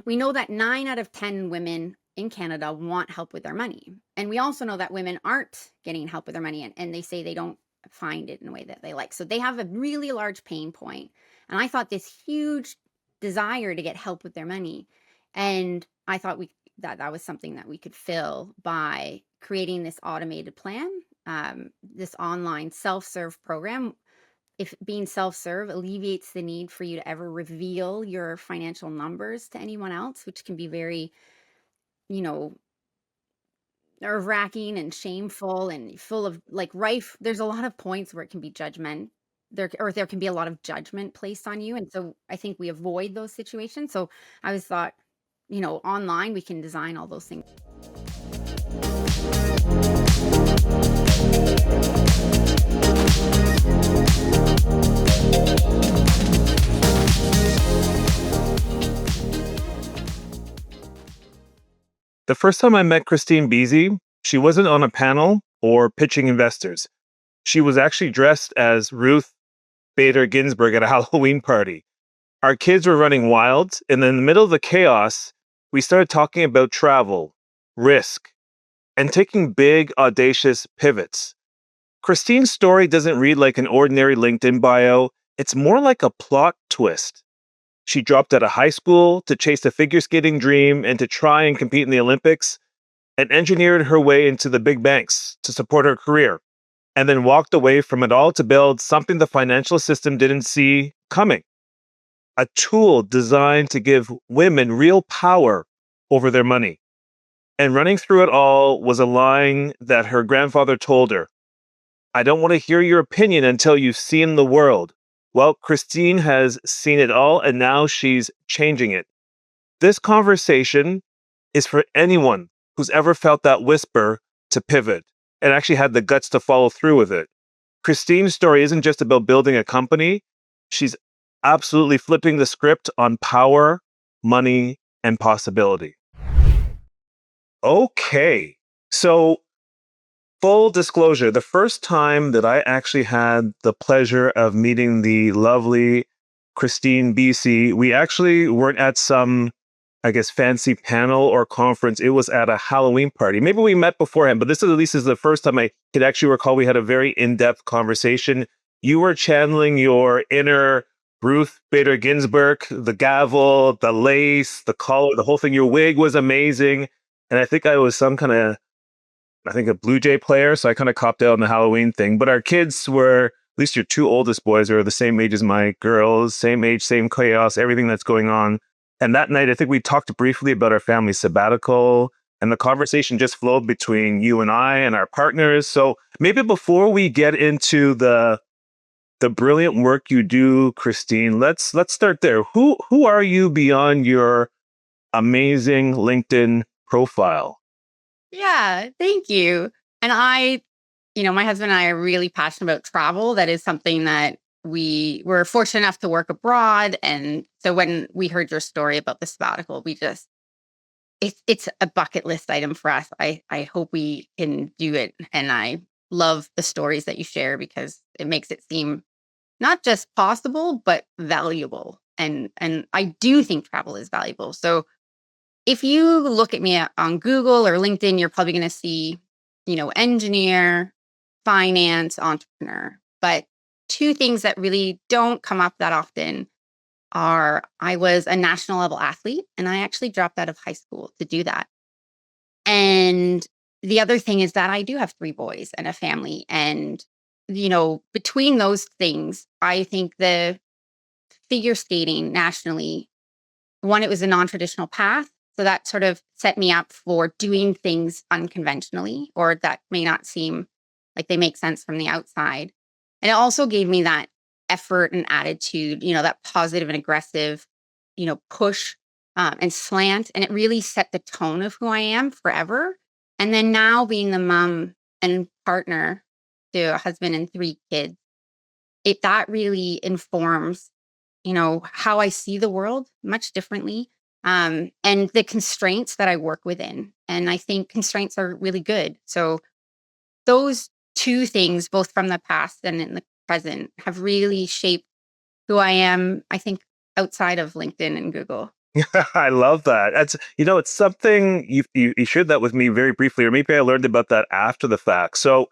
we know that 9 out of 10 women in Canada want help with their money. And we also know that women aren't getting help with their money and they say they don't find it in a way that they like. So they have a really large pain point. And I thought this huge desire to get help with their money. And I thought that was something that we could fill by creating this automated plan, this online self-serve program. If being self-serve alleviates the need for you to ever reveal your financial numbers to anyone else, which can be very, you know, nerve-wracking and shameful and full of like rife. There's a lot of points where it can be judgment there, or there can be a lot of judgment placed on you. And so I think we avoid those situations. So I was thought, online we can design all those things. The first time I met Kristine Beese, she wasn't on a panel or pitching investors. She was actually dressed as Ruth Bader Ginsburg at a Halloween party. Our kids were running wild, and in the middle of the chaos, we started talking about travel, risk, and taking big, audacious pivots. Kristine's story doesn't read like an ordinary LinkedIn bio, it's more like a plot twist. She dropped out of high school to chase a figure skating dream and to try and compete in the Olympics, and engineered her way into the big banks to support her career, and then walked away from it all to build something the financial system didn't see coming. A tool designed to give women real power over their money. And running through it all was a line that her grandfather told her: "I don't want to hear your opinion until you've seen the world." Well, Kristine has seen it all, and now she's changing it. This conversation is for anyone who's ever felt that whisper to pivot and actually had the guts to follow through with it. Kristine's story isn't just about building a company. She's absolutely flipping the script on power, money, and possibility. Okay. So, full disclosure, the first time that I actually had the pleasure of meeting the lovely Kristine Beese, we actually weren't at some, I guess, fancy panel or conference. It was at a Halloween party. Maybe we met beforehand, but this is at least is the first time I could actually recall we had a very in-depth conversation. You were channeling your inner Ruth Bader Ginsburg, the gavel, the lace, the collar, the whole thing. Your wig was amazing. And I think I was a Blue Jay player, so I kind of copped out on the Halloween thing. But our kids were, at least your two oldest boys are the same age as my girls, same age, same chaos, everything that's going on. And that night, I think we talked briefly about our family sabbatical, and the conversation just flowed between you and I and our partners. So maybe before we get into the brilliant work you do, Kristine, let's start there. Who are you beyond your amazing LinkedIn profile? Yeah, thank you. And my husband and I are really passionate about travel. That is something that we were fortunate enough to work abroad. And so when we heard your story about the sabbatical, it's a bucket list item for us. I hope we can do it. And I love the stories that you share because it makes it seem not just possible, but valuable. And I do think travel is valuable. So if you look at me on Google or LinkedIn, you're probably going to see, engineer, finance, entrepreneur. But two things that really don't come up that often are I was a national level athlete and I actually dropped out of high school to do that. And the other thing is that I do have 3 boys and a family. And, between those things, I think the figure skating nationally, one, it was a non-traditional path. So that sort of set me up for doing things unconventionally, or that may not seem like they make sense from the outside. And it also gave me that effort and attitude, that positive and aggressive, push and slant. And it really set the tone of who I am forever. And then now being the mom and partner to a husband and 3 kids, that really informs, how I see the world much differently. And the constraints that I work within. And I think constraints are really good. So those 2 things, both from the past and in the present, have really shaped who I am, I think, outside of LinkedIn and Google. I love that. That's it's something you shared that with me very briefly, or maybe I learned about that after the fact. So,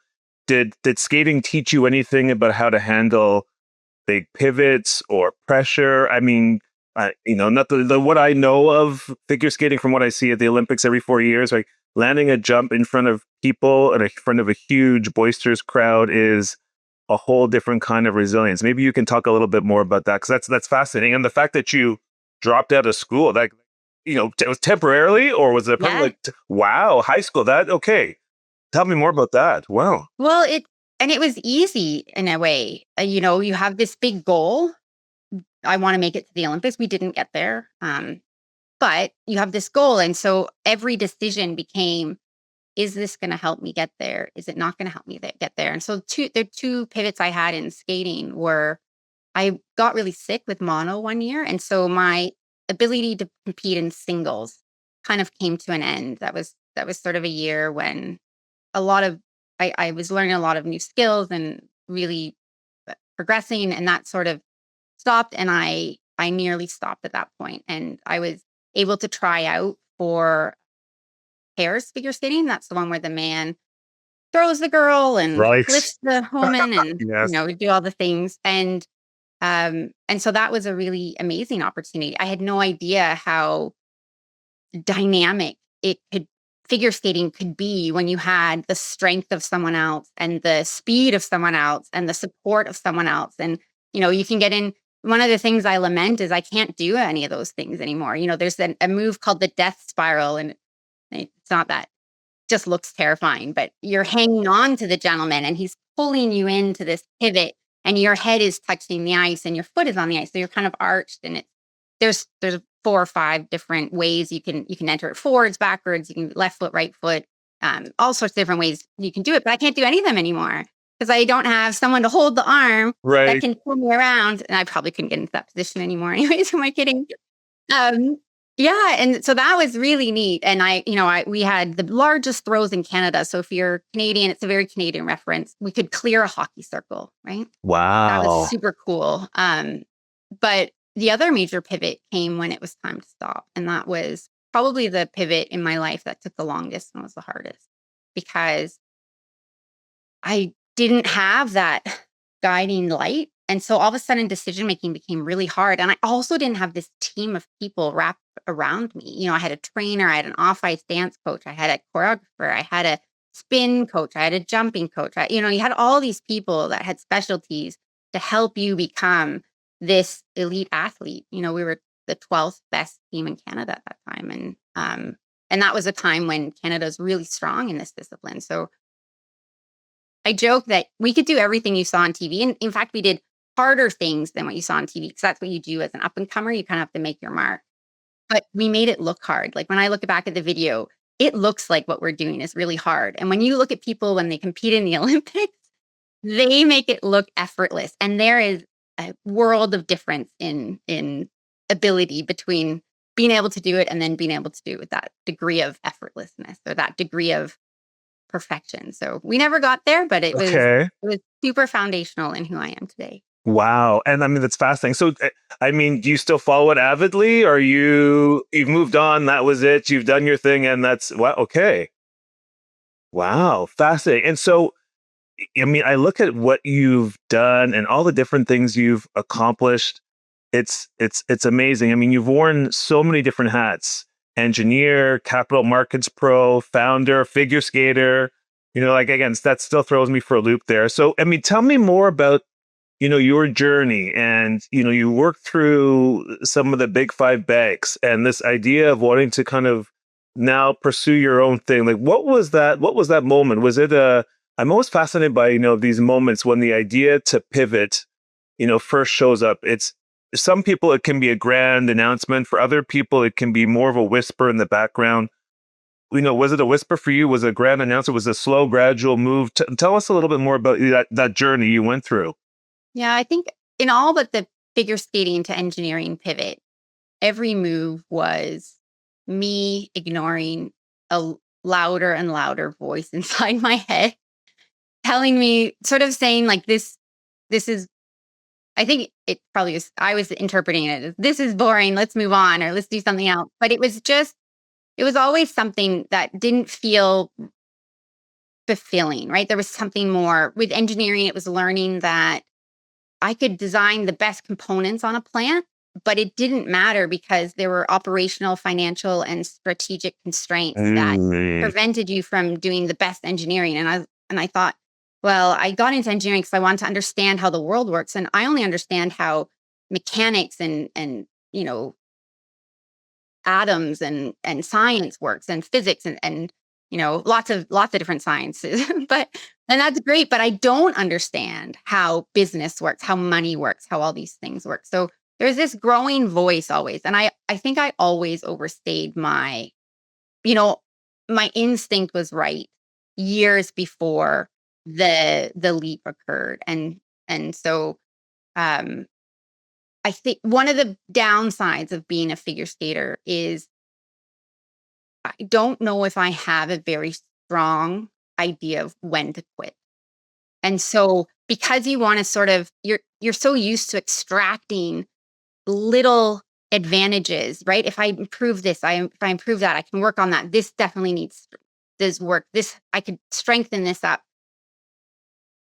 did skating teach you anything about how to handle big pivots or pressure? I mean, not the what I know of figure skating from what I see at the Olympics every 4 years, like landing a jump in front of people and in front of a huge boisterous crowd is a whole different kind of resilience. Maybe you can talk a little bit more about that because that's fascinating. And the fact that you dropped out of school, that it was temporarily, or was it Yeah. permanent? Wow, high school. That okay. Tell me more about that. Wow. Well, it was easy in a way. You have this big goal. I want to make it to the Olympics. We didn't get there. But you have this goal. And so every decision became, is this going to help me get there? Is it not going to help me get there? And so the two pivots I had in skating were I got really sick with mono one year. And so my ability to compete in singles kind of came to an end. That was sort of a year when a lot of I was learning a lot of new skills and really progressing, and that sort of stopped. And I nearly stopped at that point. And I was able to try out for pairs figure skating. That's the one where the man throws the girl and Right. lifts the woman and Yes. do all the things. And so that was a really amazing opportunity. I had no idea how dynamic it could figure skating could be when you had the strength of someone else and the speed of someone else and the support of someone else. And you can get in. One of the things I lament is I can't do any of those things anymore. There's a move called the death spiral, and it's not that, just looks terrifying, but you're hanging on to the gentleman and he's pulling you into this pivot, and your head is touching the ice and your foot is on the ice. So you're kind of arched, and there's 4 or 5 different ways you can enter it: forwards, backwards, you can left foot, right foot, all sorts of different ways you can do it. But I can't do any of them anymore because I don't have someone to hold the arm that Right. can pull me around. And I probably couldn't get into that position anymore anyways. Am I kidding? Um, yeah, and so that was really neat. And we had the largest throws in Canada. So if you're Canadian, it's a very Canadian reference. We could clear a hockey circle, right? That was Wow. super cool. But the other major pivot came when it was time to stop, and that was probably the pivot in my life that took the longest and was the hardest because I didn't have that guiding light. And so all of a sudden decision making became really hard. And I also didn't have this team of people wrapped around me. I had a trainer, I had an off ice dance coach, I had a choreographer, I had a spin coach, I had a jumping coach. You had all these people that had specialties to help you become this elite athlete. We were the 12th best team in Canada at that time. And that was a time when Canada's really strong in this discipline. So I joke that we could do everything you saw on TV. And in fact, we did harder things than what you saw on TV because that's what you do as an up and comer. You kind of have to make your mark. But we made it look hard. Like when I look back at the video, it looks like what we're doing is really hard. And when you look at people when they compete in the Olympics, they make it look effortless. And there is a world of difference in ability between being able to do it and then being able to do it with that degree of effortlessness or that degree of perfection. So we never got there, but Okay. it was super foundational in who I am today. Wow. And I mean, that's fascinating. So, I mean, do you still follow it avidly? Or you've moved on? That was it. You've done your thing, and that's wow. Okay. Wow. Fascinating. And so, I mean, I look at what you've done and all the different things you've accomplished. It's amazing. I mean, you've worn so many different hats: engineer, capital markets pro, founder, figure skater. Like again, that still throws me for a loop there. So, I mean, tell me more about your journey, and you worked through some of the big five banks and this idea of wanting to kind of now pursue your own thing. Like what was that moment? Was it a I'm always fascinated by these moments when the idea to pivot first shows up. It's some people it can be a grand announcement. For other people it can be more of a whisper in the background. Was it a whisper for you? Was it a grand announcement? Was it a slow gradual move? Tell us a little bit more about that journey you went through. Yeah, I think in all but the figure skating to engineering pivot, every move was me ignoring a louder and louder voice inside my head telling me, sort of saying like this is I think it probably was, I was interpreting it as this is boring, let's move on or let's do something else. But it was always something that didn't feel fulfilling, right? There was something more with engineering. It was learning that I could design the best components on a plant, but it didn't matter because there were operational, financial, and strategic constraints that Mm. prevented you from doing the best engineering. And I thought, well, I got into engineering because I wanted to understand how the world works, and I only understand how mechanics and atoms and science works and physics and lots of different sciences. But and that's great, but I don't understand how business works, how money works, how all these things work. So there's this growing voice always, and I think I always overstayed you know my instinct was right years before the leap occurred. And so um I think one of the downsides of being a figure skater is I don't know if I have a very strong idea of when to quit. And so because you want to sort of you're so used to extracting little advantages, right? If I improve this, if I improve that, I can work on that. This definitely needs this work. This I could strengthen this up.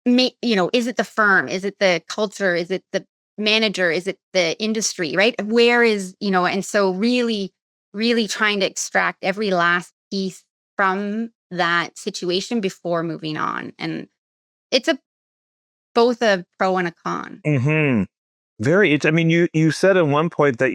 Is it the firm? Is it the culture? Is it the manager? Is it the industry? Right? Where is, and so really, really trying to extract every last piece from that situation before moving on. And it's both a pro and a con. Hmm. I mean, you said at one point that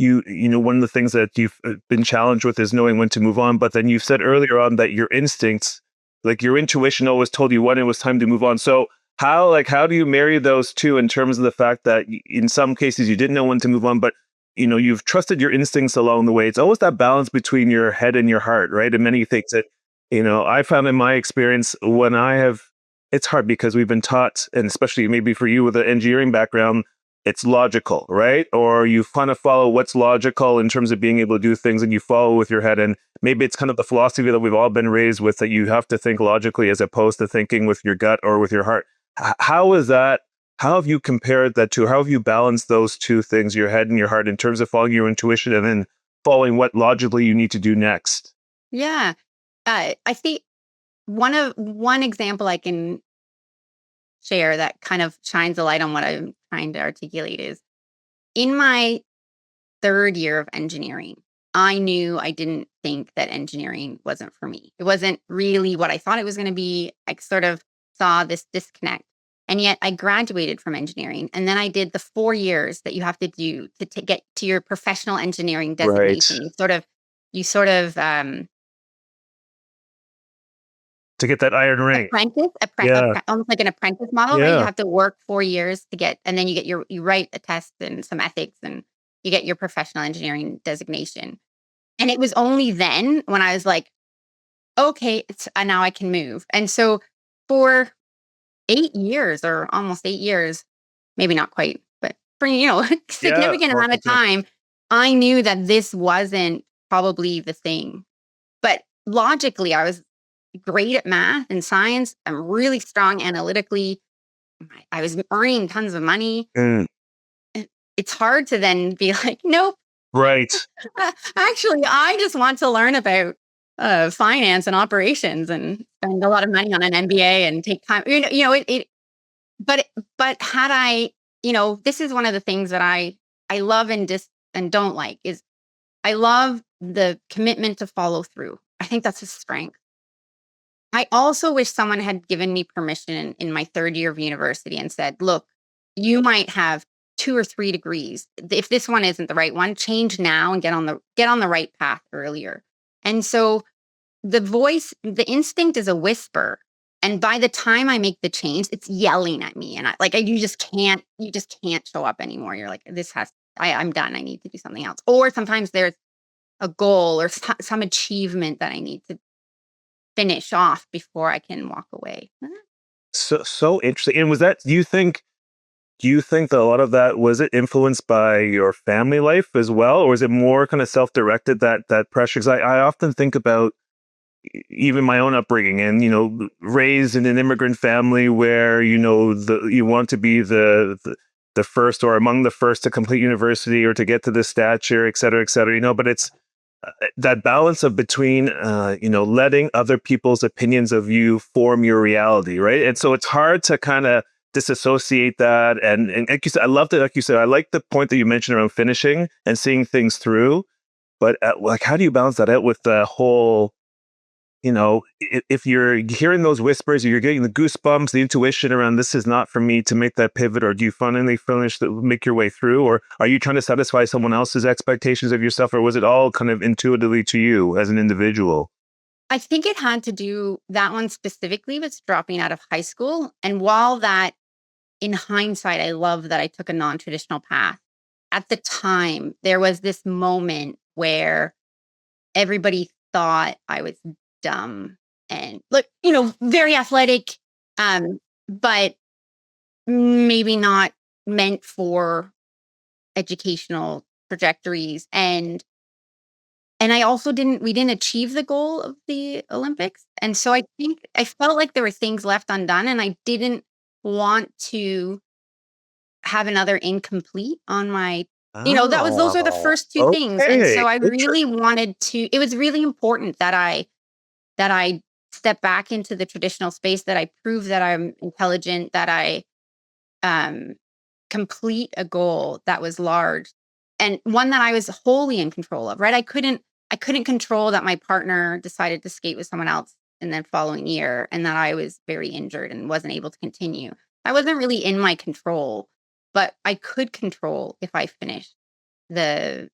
one of the things that you've been challenged with is knowing when to move on. But then you said earlier on that your instincts, like your intuition, always told you when it was time to move on. So how do you marry those two in terms of the fact that in some cases you didn't know when to move on, but you've trusted your instincts along the way. It's always that balance between your head and your heart, right? And many things that I found in my experience when it's hard because we've been taught, and especially maybe for you with an engineering background, it's logical, right? Or you kind of follow what's logical in terms of being able to do things, and you follow with your head. And maybe it's kind of the philosophy that we've all been raised with, that you have to think logically as opposed to thinking with your gut or with your heart. How is that? How have you compared that to? How have you balanced those two things, your head and your heart, in terms of following your intuition and then following what logically you need to do next? Yeah. I think one example I can share that kind of shines a light on what I'm trying to articulate is in my third year of engineering, I knew I didn't think that engineering wasn't for me. It wasn't really what I thought it was going to be. I sort of saw this disconnect. And yet I graduated from engineering. And then I did the 4 years that you have to do to get to your professional engineering Right. designation. You sort of To get that iron ring. Yeah. almost like an apprentice model, right? You Yeah. have to work 4 years to get, and then you write a test and some ethics, and you get your professional engineering designation. And it was only then when I was like, okay, now I can move. And so for 8 years or almost 8 years, maybe not quite, but for, Yeah. significant amount of Multiple times. time, I knew that this wasn't probably the thing. But logically, I was great at math and science. I'm really strong analytically. I was earning tons of money. Mm. It's hard to then be like, nope, Right. actually, I just want to learn about finance and operations and spend a lot of money on an MBA and take time. But had I, this is one of the things that I love and don't like is I love the commitment to follow through. I think that's a strength. I also wish someone had given me permission in my third year of university and said, look, you might have 2 or 3 degrees. If this one isn't the right one, change now and get on the right path earlier. And so the instinct is a whisper. And by the time I make the change, it's yelling at me. And you just can't show up anymore. You're like, I'm done. I need to do something else. Or sometimes there's a goal or some achievement that I need to finish off before I can walk away. So interesting. And do you think that a lot of that, was it influenced by your family life as well, or is it more kind of self-directed, that pressure? Because I often think about even my own upbringing, and raised in an immigrant family where you want to be the the first or among the first to complete university or to get to this stature, et cetera, but it's that balance of between, letting other people's opinions of you form your reality, right? And so it's hard to kind of disassociate that. And like you said, I loved it. Like you said, I like the point that you mentioned around finishing and seeing things through. But like, how do you balance that out with the whole, if you're hearing those whispers, or you're getting the goosebumps, the intuition around this is not for me to make that pivot, or do you finally make your way through, or are you trying to satisfy someone else's expectations of yourself, or was it all kind of intuitively to you as an individual? I think it had to do, that one specifically was dropping out of high school. And while that, in hindsight, I love that I took a non-traditional path. At the time, there was this moment where everybody thought I was dumb and look, very athletic, but maybe not meant for educational trajectories. And I also we didn't achieve the goal of the Olympics. And so I think I felt like there were things left undone, and I didn't want to have another incomplete on my, those are the Oh, first two things. And okay. so I really wanted to, it was really important that I step back into the traditional space, that I prove that I'm intelligent, that I um, complete a goal that was large and one that I was wholly in control of, right? I couldn't control that my partner decided to skate with someone else in the following year, and that I was very injured and wasn't able to continue. I wasn't really in my control, but I could control if I finished the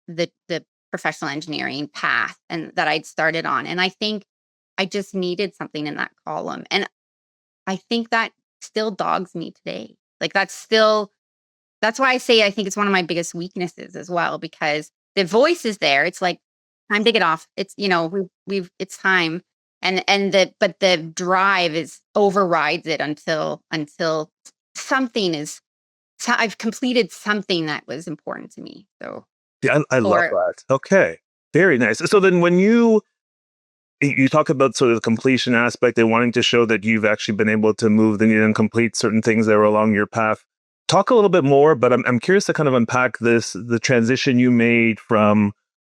the professional engineering path and that I'd started on. And I think I just needed something in that column. And I think that still dogs me today. Like that's why I say I think it's one of my biggest weaknesses as well, because the voice is there. It's like, time to get off. It's, it's time. But the drive is overrides it until something is, so I've completed something that was important to me. So, Yeah, I love or that. Okay. Very nice. So then when you talk about sort of the completion aspect and wanting to show that you've actually been able to move the needle and complete certain things that were along your path. Talk a little bit more, but I'm curious to kind of unpack the transition you made from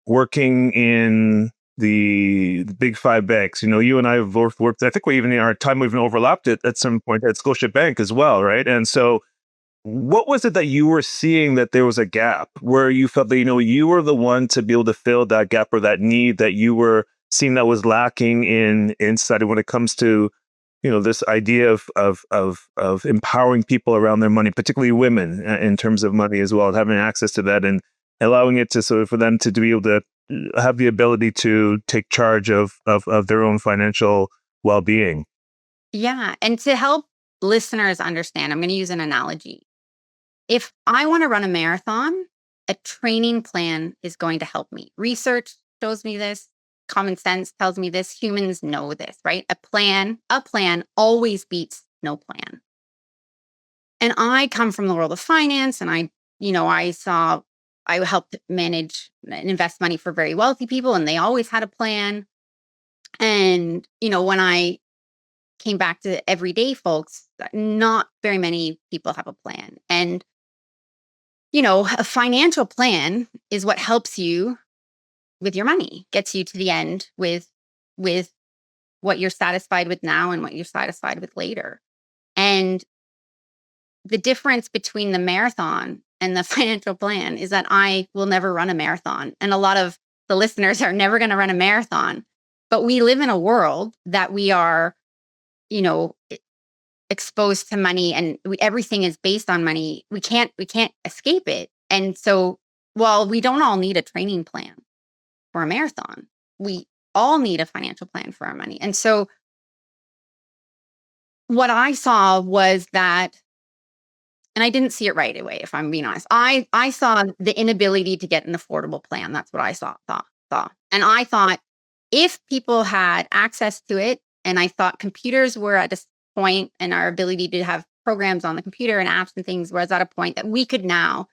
working in the big five banks. You and I have both worked, I think we even, in our time, we even overlapped it at some point at Scotiabank as well, right? And so what was it that you were seeing that there was a gap where you felt that, you were the one to be able to fill that gap or that need that you were seeing that was lacking in study when it comes to, this idea of empowering people around their money, particularly women in terms of money as well, having access to that and allowing it to sort of for them to be able to have the ability to take charge of their own financial well-being. yeah. And to help listeners understand, I'm going to use an analogy. If I want to run a marathon, a training plan is going to help me. Research shows me this. Common sense tells me this. Humans know this, right? A plan always beats no plan. And I come from the world of finance, and I helped manage and invest money for very wealthy people, and they always had a plan. And, when I came back to everyday folks, not very many people have a plan. And, a financial plan is what helps you with your money, gets you to the end with what you're satisfied with now and what you're satisfied with later. And the difference between the marathon and the financial plan is that I will never run a marathon. And a lot of the listeners are never going to run a marathon. But we live in a world that we are, you know, exposed to money, and everything is based on money. We can't escape it. And so while we don't all need a training plan for a marathon, we all need a financial plan for our money. And so what I saw was that, and I didn't see it right away, if I'm being honest. I saw the inability to get an affordable plan. That's what I saw. And I thought if people had access to it, and I thought computers were at a point, and our ability to have programs on the computer and apps and things was at a point that we could now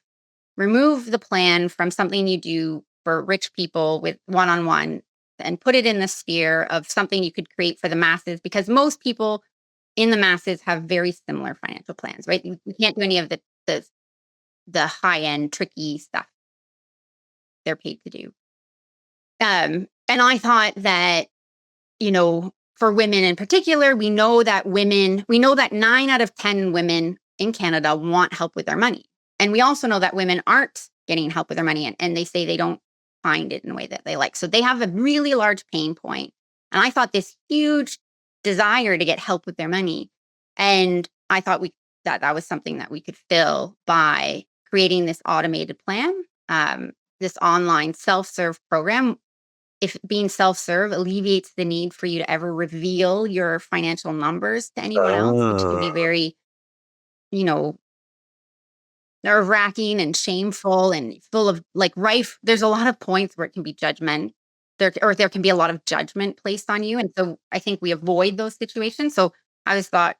remove the plan from something you do for rich people with one-on-one and put it in the sphere of something you could create for the masses, because most people in the masses have very similar financial plans, right? You can't do any of the the high end tricky stuff they're paid to do. And I thought that, for women in particular, we know that 9 out of 10 women in Canada want help with their money. And we also know that women aren't getting help with their money, and they say they don't find it in a way that they like. So they have a really large pain point. And I thought this huge desire to get help with their money. And I thought that was something that we could fill by creating this automated plan, this online self-serve program. If being self-serve alleviates the need for you to ever reveal your financial numbers to anyone else, which can be Oh. very, you know, nerve-wracking and shameful and full of like rife. There's a lot of points where it can be judgment. There can be a lot of judgment placed on you. And so I think we avoid those situations. So I just thought,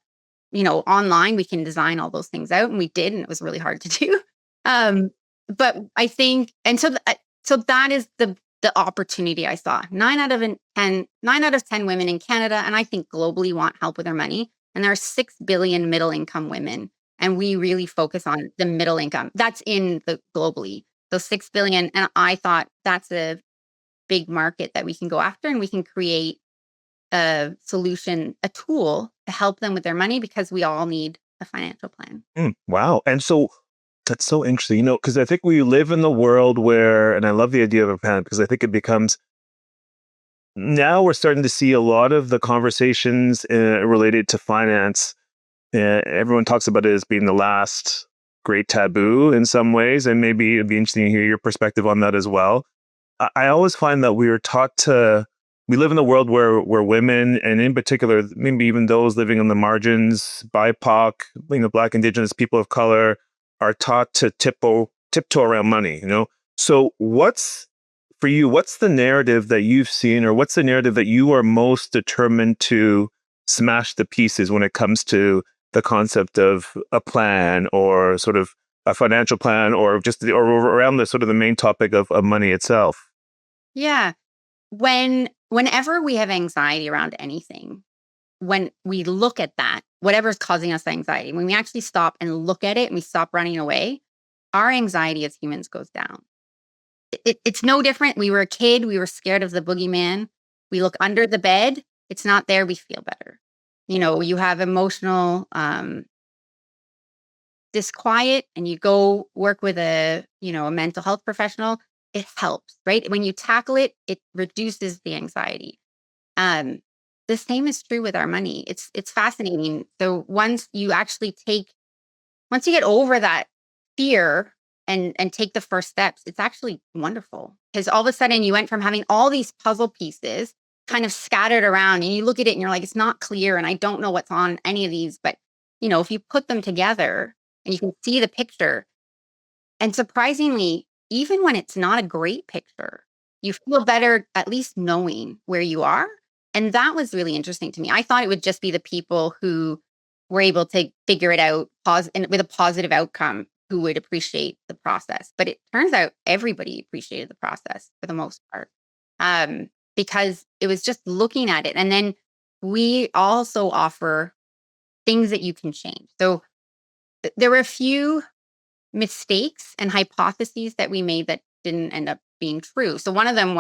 online we can design all those things out. And we did, and it was really hard to do. Um, but I think, and so that is the opportunity I saw. 9 out of 10 women in Canada, and I think globally, want help with their money. And there are 6 billion middle income women. And we really focus on the middle income. That's in the globally. So 6 billion. And I thought that's a big market that we can go after, and we can create a solution, a tool to help them with their money, because we all need a financial plan. Wow. And so that's so interesting, because I think we live in the world where, and I love the idea of a plan, because I think it becomes, now we're starting to see a lot of the conversations related to finance. Everyone talks about it as being the last great taboo in some ways. And maybe it'd be interesting to hear your perspective on that as well. I always find that we live in a world where women, and in particular, maybe even those living on the margins, BIPOC, Black, Indigenous, people of color, are taught to tiptoe around money. So what's the narrative that you've seen, or what's the narrative that you are most determined to smash the pieces when it comes to the concept of a plan, or sort of a financial plan, or or around the sort of the main topic of money itself? Yeah. Whenever we have anxiety around anything, when we look at that, whatever's causing us anxiety, when we actually stop and look at it and we stop running away, our anxiety as humans goes down. It's no different. We were a kid, we were scared of the boogeyman. We look under the bed, it's not there, we feel better. You have emotional disquiet, and you go work with a mental health professional. It helps, right? When you tackle it, it reduces the anxiety. Um, the same is true with our money. It's fascinating. So once you get over that fear and take the first steps, it's actually wonderful, because all of a sudden you went from having all these puzzle pieces kind of scattered around, and you look at it and you're like, it's not clear, and I don't know what's on any of these. But if you put them together and you can see the picture, and surprisingly, even when it's not a great picture, you feel better at least knowing where you are. And that was really interesting to me. I thought it would just be the people who were able to figure it out and with a positive outcome who would appreciate the process. But it turns out everybody appreciated the process for the most part, because it was just looking at it. And then we also offer things that you can change. So there were a few mistakes and hypotheses that we made that didn't end up being true. So one of them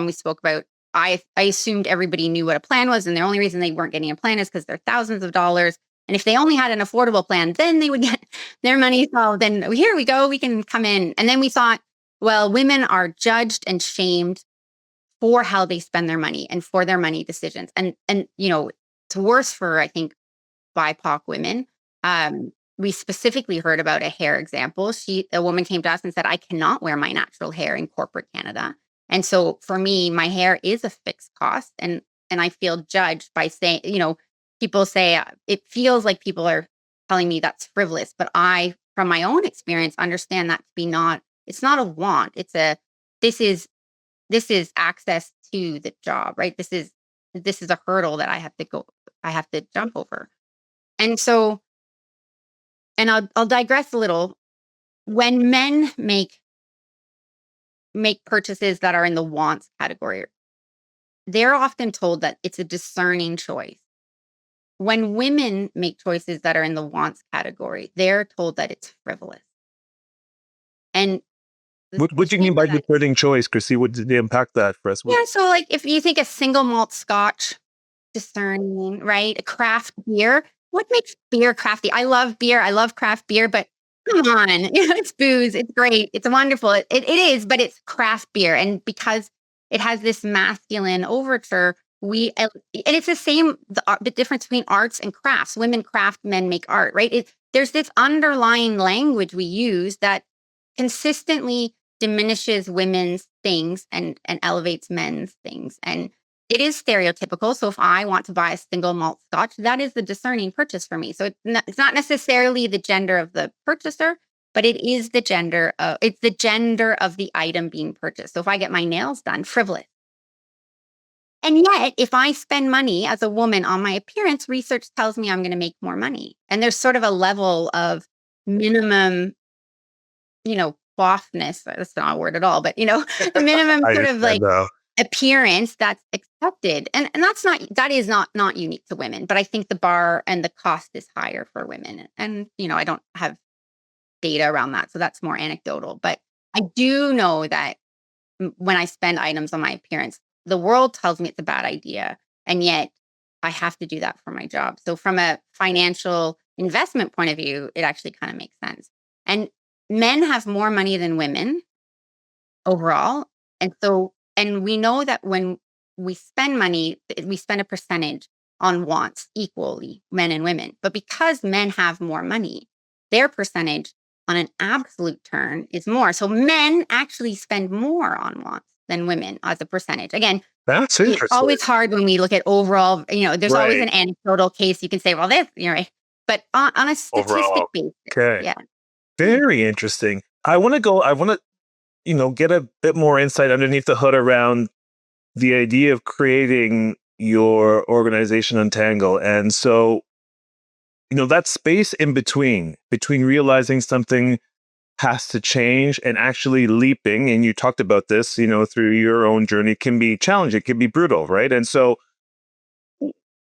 we spoke about. I assumed everybody knew what a plan was, and the only reason they weren't getting a plan is because they're thousands of dollars. And if they only had an affordable plan, then they would get their money. So then here we go, we can come in. And then we thought, well, women are judged and shamed for how they spend their money and for their money decisions. And it's worse for, I think, BIPOC women. We specifically heard about a hair example. A woman came to us and said, I cannot wear my natural hair in corporate Canada. And so for me, my hair is a fixed cost. And I feel judged by saying, people say it feels like people are telling me that's frivolous. But I, from my own experience, understand that to be it's not a want. This is access to the job, right? This is a hurdle that I have to jump over. And so, and I'll digress a little. When men make purchases that are in the wants category, they're often told that it's a discerning choice. when women make choices that are in the wants category, they're told that it's frivolous. And the What do you shame mean by of that, deterring choice, Chrissy? What did they unpack that for us? yeah, so like if you think a single malt scotch, discerning, right? A craft beer. What makes beer crafty? I love beer. I love craft beer, but come on, it's booze. It's great. It's wonderful. It is, but it's craft beer. And because it has this masculine overture, and it's the same, the difference between arts and crafts. Women craft, men make art, right? There's this underlying language we use that consistently diminishes women's things and elevates men's things. And it is stereotypical. So if I want to buy a single malt scotch, that is the discerning purchase for me. So it's not necessarily the gender of the purchaser, but it is the gender of it's the gender of the item being purchased. So if I get my nails done, frivolous. And yet, if I spend money as a woman on my appearance, research tells me I'm going to make more money. And there's sort of a level of minimum, coifness. That's not a word at all, but a minimum I sort of understand like now. appearance that's accepted. And that is not unique to women, but I think the bar and the cost is higher for women. And I don't have data around that, so that's more anecdotal. But I do know that when I spend items on my appearance, the world tells me it's a bad idea. And yet I have to do that for my job. So from a financial investment point of view, it actually kind of makes sense. And men have more money than women overall. And we know that when we spend money, we spend a percentage on wants equally, men and women. But because men have more money, their percentage on an absolute turn is more. So men actually spend more on wants than women as a percentage. Again, That's it's interesting. always hard when we look at overall, there's always Right. an anecdotal case you can say, well, this, right. But on a statistic Overall. basis, Okay. yeah. Yeah. Very interesting. I want to, get a bit more insight underneath the hood around the idea of creating your organization Untangle. And so, that space in between realizing something has to change and actually leaping, and you talked about this, through your own journey, can be challenging, it can be brutal, right? And so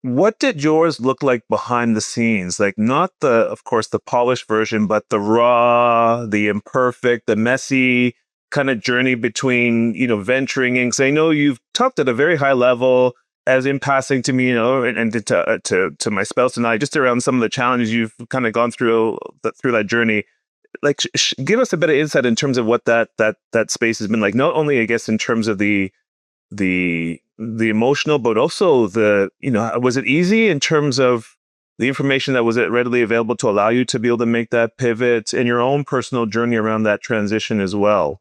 what did yours look like behind the scenes? Like, not of course, the polished version, but the raw, the imperfect, the messy kind of journey between, venturing in. Because I know you've talked at a very high level, as in passing to me, and to my spouse and I, just around some of the challenges you've kind of gone through that journey. Like, give us a bit of insight in terms of what that space has been like. Not only, I guess, in terms of the emotional, but also was it easy in terms of the information that was readily available to allow you to be able to make that pivot in your own personal journey around that transition as well?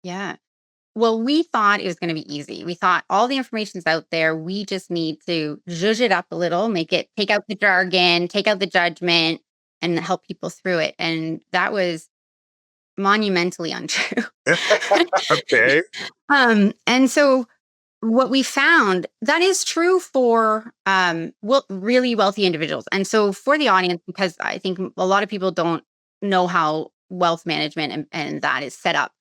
Yeah. Well, we thought it was going to be easy. We thought all the information's out there. We just need to zhuzh it up a little, take out the jargon, take out the judgment, and help people through it. And that was monumentally untrue. Okay. And so what we found that is true for really wealthy individuals. And so for the audience, because I think a lot of people don't know how wealth management and that is set up.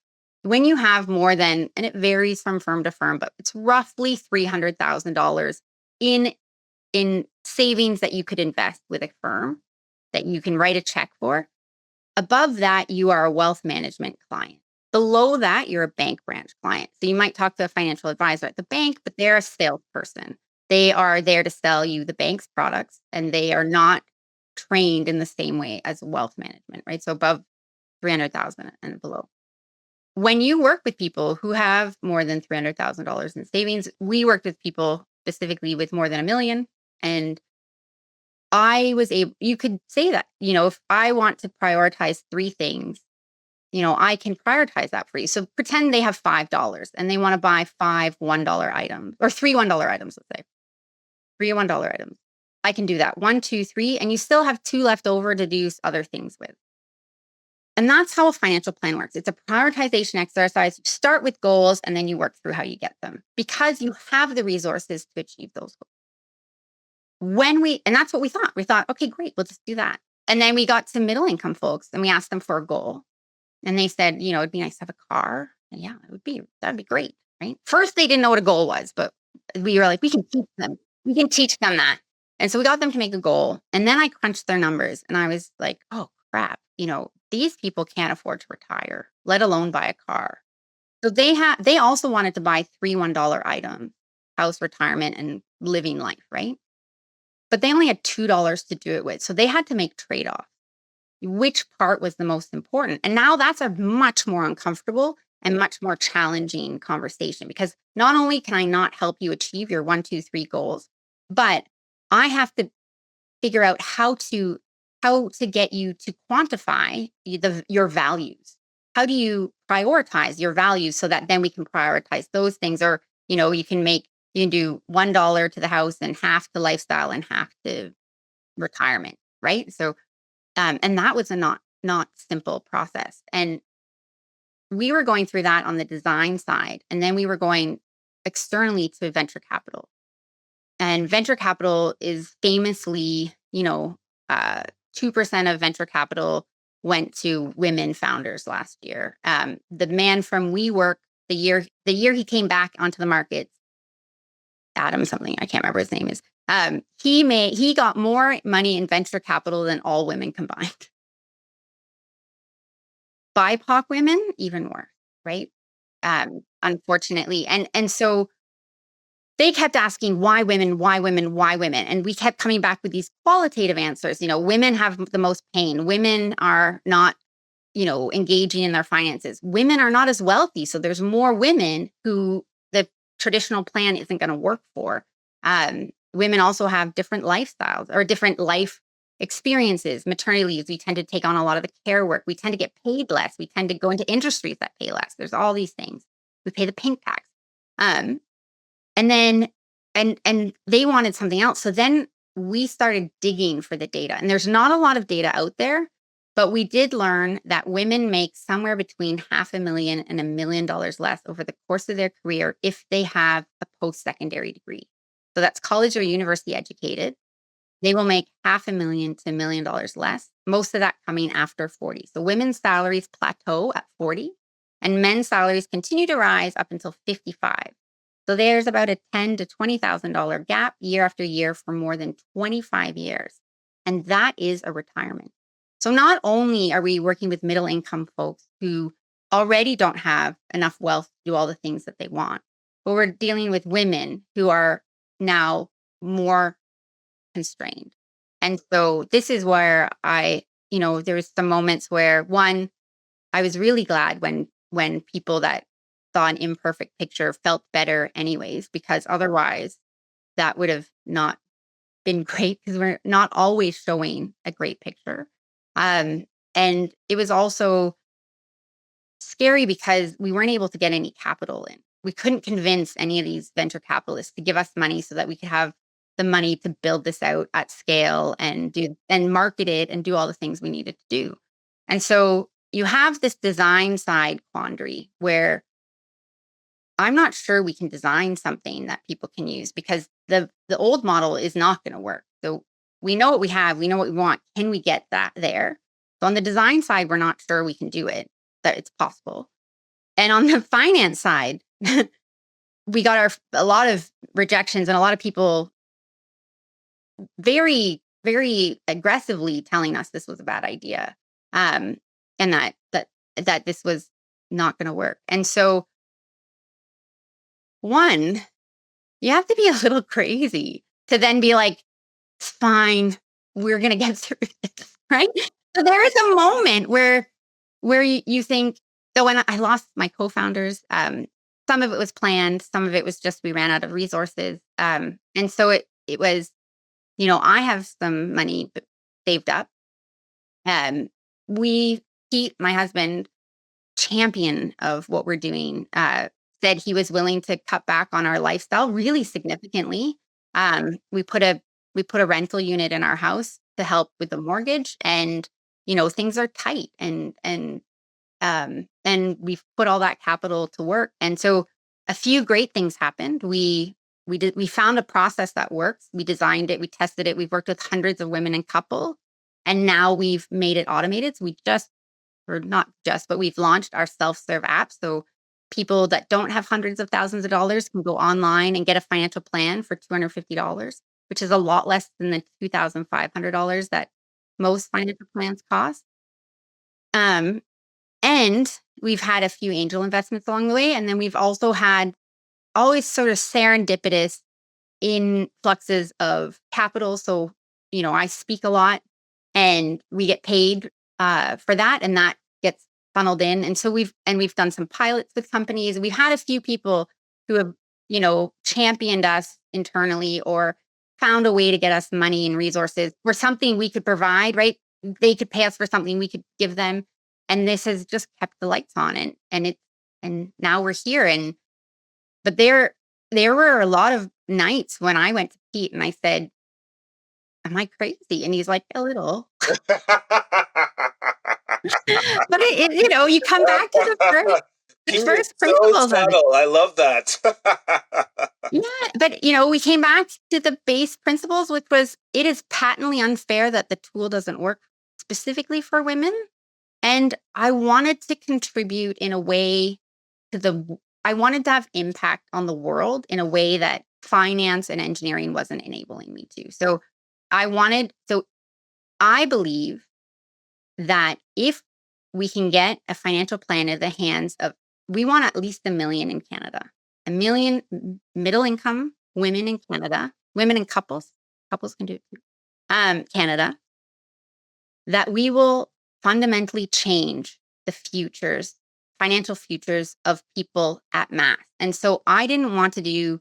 When you have more than, and it varies from firm to firm, but it's roughly $300,000 in savings that you could invest with a firm that you can write a check for. Above that, you are a wealth management client. Below that, you're a bank branch client. So you might talk to a financial advisor at the bank, but they're a salesperson. They are there to sell you the bank's products, and they are not trained in the same way as wealth management, right? So above 300,000 and below. When you work with people who have more than $300,000 in savings, we worked with people specifically with more than $1 million. And I was able, you could say that, if I want to prioritize three things, I can prioritize that for you. So pretend they have $5 and they want to buy five $1 items or three $1 items, let's say. Three $1 items. I can do that. One, two, three. And you still have two left over to do other things with. And that's how a financial plan works. It's a prioritization exercise. You start with goals and then you work through how you get them because you have the resources to achieve those goals. And that's what we thought. We thought, okay, great, we'll just do that. And then we got some middle income folks and we asked them for a goal. And they said, it'd be nice to have a car. And yeah, that'd be great. Right. First, they didn't know what a goal was, but we were like, we can teach them. We can teach them that. And so we got them to make a goal. And then I crunched their numbers and I was like, oh crap, these people can't afford to retire, let alone buy a car. So they also wanted to buy three $1 items, house, retirement, and living life, right? But they only had $2 to do it with. So they had to make trade-offs. Which part was the most important? And now that's a much more uncomfortable and much more challenging conversation, because not only can I not help you achieve your 1, 2, 3 goals, but I have to figure out how to get you to quantify your values. How do you prioritize your values so that then we can prioritize those things? Or, you can do $1 to the house and half to lifestyle and half to retirement, right? So, and that was a not simple process. And we were going through that on the design side, and then we were going externally to venture capital. And venture capital is famously, 2% of venture capital went to women founders last year. The man from WeWork, the year he came back onto the market, Adam something, I can't remember his name is. He got more money in venture capital than all women combined. BIPOC women, even more, right? Unfortunately. And so they kept asking, why women, why women, why women? And we kept coming back with these qualitative answers. Women have the most pain. Women are not, engaging in their finances. Women are not as wealthy. So there's more women who the traditional plan isn't going to work for. Women also have different lifestyles or different life experiences. Maternity leaves, we tend to take on a lot of the care work. We tend to get paid less. We tend to go into industries that pay less. There's all these things. We pay the pink tax. And then, and they wanted something else. So then we started digging for the data, and there's not a lot of data out there, but we did learn that women make somewhere between $500,000 and $1 million less over the course of their career if they have a post-secondary degree. So that's college or university educated. They will make $500,000 to $1 million less, most of that coming after 40. So women's salaries plateau at 40, and men's salaries continue to rise up until 55. So there's about a $10,000 to $20,000 gap year after year for more than 25 years. And that is a retirement. So not only are we working with middle income folks who already don't have enough wealth to do all the things that they want, but we're dealing with women who are now more constrained. And so this is where there was some moments where, one, I was really glad when people that saw an imperfect picture felt better anyways, because otherwise that would have not been great, because we're not always showing a great picture. And it was also scary because we weren't able to get any capital in. We couldn't convince any of these venture capitalists to give us money so that we could have the money to build this out at scale and market it and do all the things we needed to do. And so you have this design side quandary where I'm not sure we can design something that people can use, because the old model is not going to work. So we know what we have, we know what we want. Can we get that there? So on the design side, we're not sure we can do it, that it's possible. And on the finance side, we got a lot of rejections and a lot of people very, very aggressively telling us this was a bad idea, and that this was not going to work. And so, one, you have to be a little crazy to then be like, fine, we're going to get through this, right? So there is a moment where you think, so when I lost my co-founders, some of it was planned, some of it was just we ran out of resources. And so it was, I have some money saved up. Pete, my husband, champion of what we're doing, said he was willing to cut back on our lifestyle really significantly. We put a rental unit in our house to help with the mortgage, and things are tight, and we've put all that capital to work. And so a few great things happened. We found a process that works. We designed it, we tested it, we've worked with hundreds of women and couples, and now we've made it automated. So but we've launched our self-serve app. So people that don't have hundreds of thousands of dollars can go online and get a financial plan for $250. which is a lot less than the $2,500 that most financial plans cost. Um, and we've had a few angel investments along the way. And then we've also had always sort of serendipitous influxes of capital. So, I speak a lot and we get paid for that, and that gets funneled in. And so we've done some pilots with companies. We've had a few people who have, championed us internally or found a way to get us money and resources for something we could provide, right? They could pay us for something we could give them. And this has just kept the lights on, and now we're here. But there were a lot of nights when I went to Pete and I said, "Am I crazy?" And he's like, "A little." But you come back to the Dude, it's first so principles of it. subtle. I love that. Yeah, but we came back to the base principles, which was it is patently unfair that the tool doesn't work specifically for women. And I wanted to contribute in a way I wanted to have impact on the world in a way that finance and engineering wasn't enabling me to. So I believe that if we can get a financial plan in the hands of, we want at least 1 million in Canada, 1 million middle income women in Canada, women and couples can do it too, Canada, that we will fundamentally change the financial futures of people at mass. And so I didn't want to do